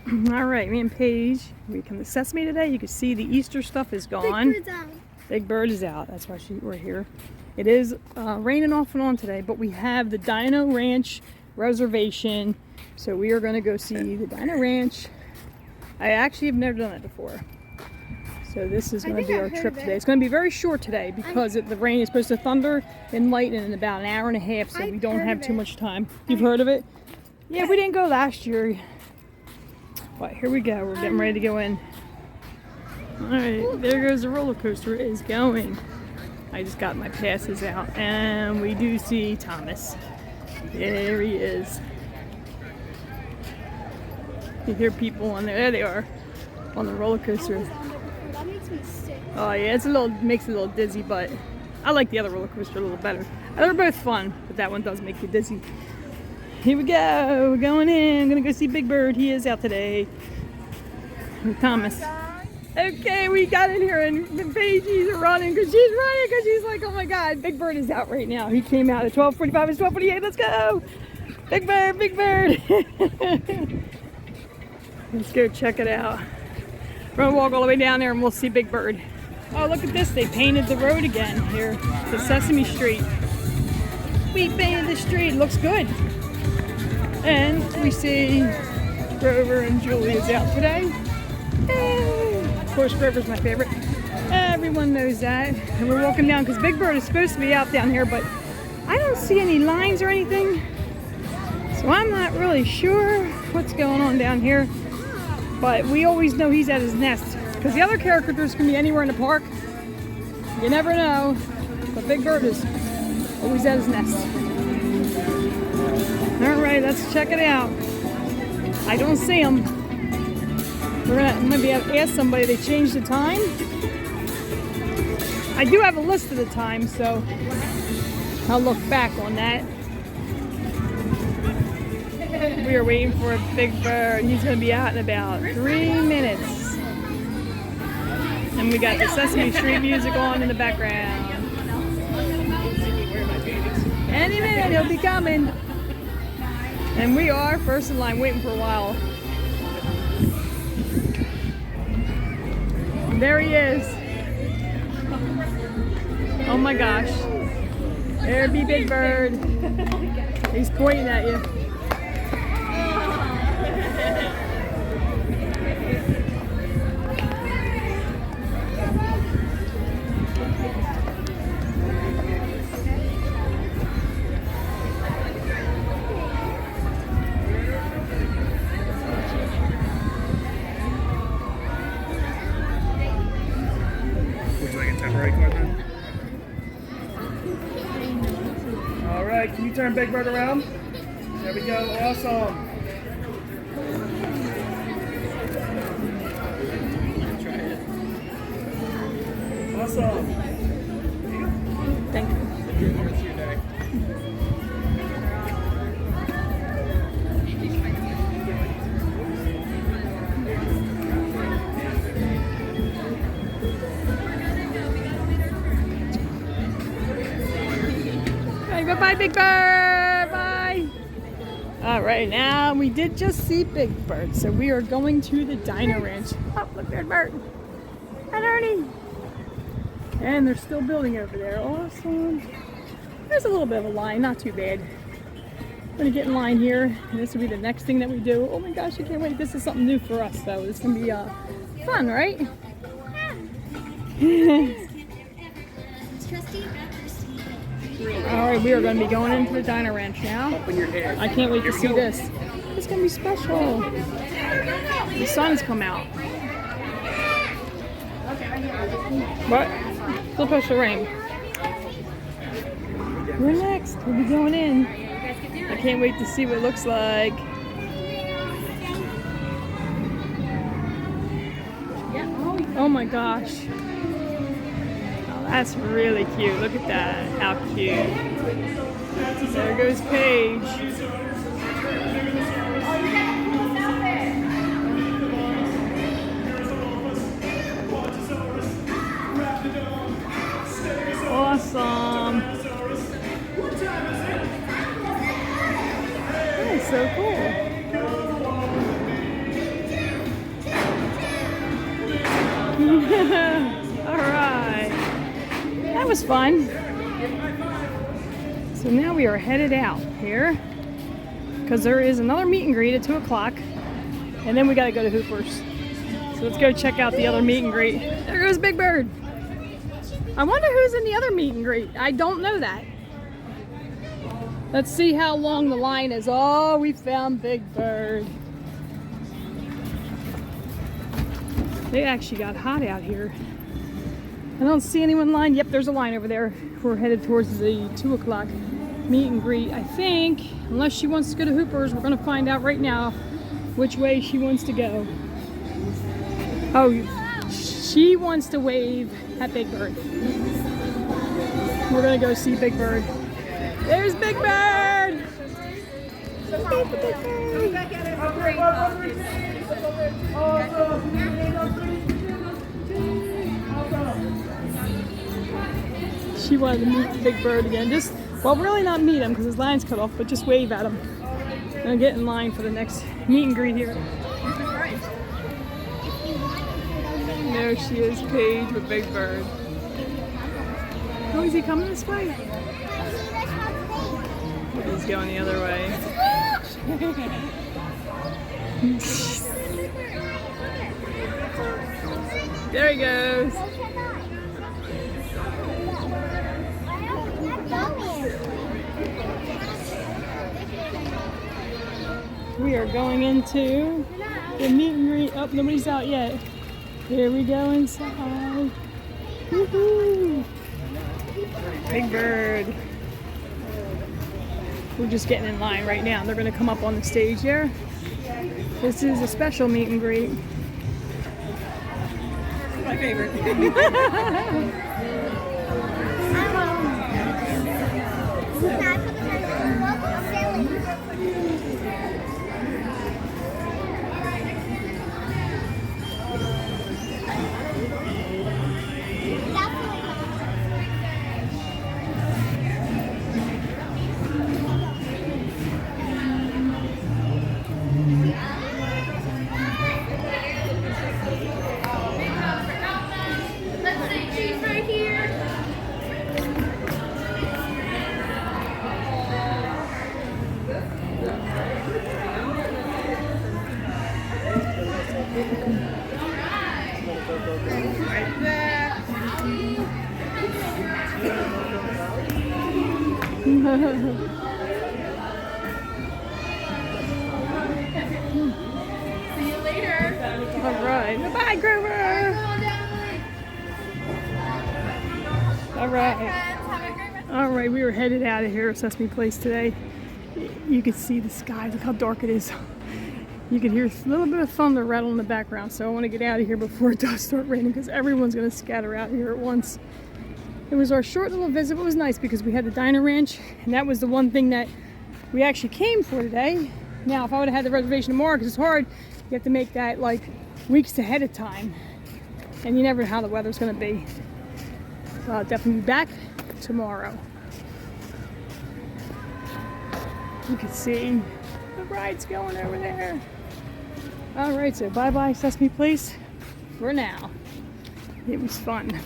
All right, me and Paige, we come to Sesame today. You can see the Easter stuff is gone. Big Bird's out. Big Bird is out. That's why we're here. It is raining off and on today, but we have the Dino Ranch reservation. So we are going to go see the Dino Ranch. I actually have never done that before. So this is going to be our trip today. It's going to be very short today because the rain is supposed to thunder and lighten in about an hour and a half, so we don't have too much time. You've heard of it? Yeah, we didn't go last year. But here we go. We're getting ready to go in. Alright, there goes the roller coaster. It is going. I just got my passes out. And we do see Thomas. There he is. You hear people on there. There they are. On the roller coaster. That makes me sick. Oh yeah, makes it a little dizzy, but I like the other roller coaster a little better. They're both fun, but that one does make you dizzy. Here we go. We're going in. I'm gonna go see Big Bird. He is out today. And Thomas. Okay, we got in here and Paige's running because she's like, oh my God, Big Bird is out right now. He came out at 12:45. It's 12:48. Let's go. Big Bird, Big Bird. Let's go check it out. We're gonna walk all the way down there and we'll see Big Bird. Oh, look at this. They painted the road again here. The Sesame Street. We painted the street. Looks good. And we see Grover and Julia's out today. Of course, Grover's my favorite. Everyone knows that. And we're walking down because Big Bird is supposed to be out down here, but I don't see any lines or anything. So I'm not really sure what's going on down here. But we always know he's at his nest because the other characters can be anywhere in the park. You never know. But Big Bird is always at his nest. Alright, let's check it out. I don't see him. We're gonna maybe ask somebody. They changed the time. I do have a list of the time, so I'll look back on that. We are waiting for Big Bird. He's gonna be out in about 3 minutes. And we got the Sesame Street music on in the background. Any minute he'll be coming. And we are first in line waiting for a while. There he is. Oh my gosh. There be Big Bird. He's pointing at you. Alright, can you turn Big Bird around? There we go, awesome. Awesome. Thank you. Bye, Big Bird. Bye. All right, now we did just see Big Bird, so we are going to the Dino Ranch. Oh, look, there's Bert and Ernie. And they're still building over there. Awesome. There's a little bit of a line, not too bad. I'm gonna get in line here, and this will be the next thing that we do. Oh my gosh, I can't wait. This is something new for us, though. This is gonna be fun, right? Alright, we are going to be going into the Dino Ranch now. I can't wait to see this. It's going to be special. The sun's come out. But still supposed to rain. We're next. We'll be going in. I can't wait to see what it looks like. Oh my gosh. That's really cute. Look at that. How cute. There goes Paige. Awesome. That is so cool. was fun. So now we are headed out here because there is another meet and greet at 2 o'clock, and then we got to go to Hooper's. So let's go check out the other meet and greet. There goes Big Bird. I wonder who's in the other meet and greet. I don't know that. Let's see how long the line is. Oh, we found Big Bird. They actually got hot out here. I don't see anyone lined. Yep, there's a line over there. We're headed towards the 2 o'clock meet and greet. I think, unless she wants to go to Hooper's, we're going to find out right now which way she wants to go. Oh, she wants to wave at Big Bird. We're going to go see Big Bird. There's Big Bird! She wanted to meet Big Bird again. Just, well, really not meet him because his line's cut off, but just wave at him. And get in line for the next meet and greet here. There she is, Paige with Big Bird. Oh, is he coming this way? He's going the other way. There he goes. We are going into the meet and greet. Oh, nobody's out yet. Here we go inside. Woohoo! Big Bird. We're just getting in line right now. They're going to come up on the stage here. This is a special meet and greet. My favorite. See you later. All right. Bye, Grover. All right. All right. We were headed out of here at Sesame Place today. You could see the sky. Look how dark it is. You could hear a little bit of thunder rattle in the background. So I want to get out of here before it does start raining because everyone's going to scatter out here at once. It was our short little visit, but it was nice because we had the Dino Ranch, and that was the one thing that we actually came for today. Now, if I would have had the reservation tomorrow, because it's hard, you have to make that like weeks ahead of time, and you never know how the weather's going to be. So I'll definitely be back tomorrow. You can see the ride's going over there. All right, so bye-bye Sesame Place for now. It was fun.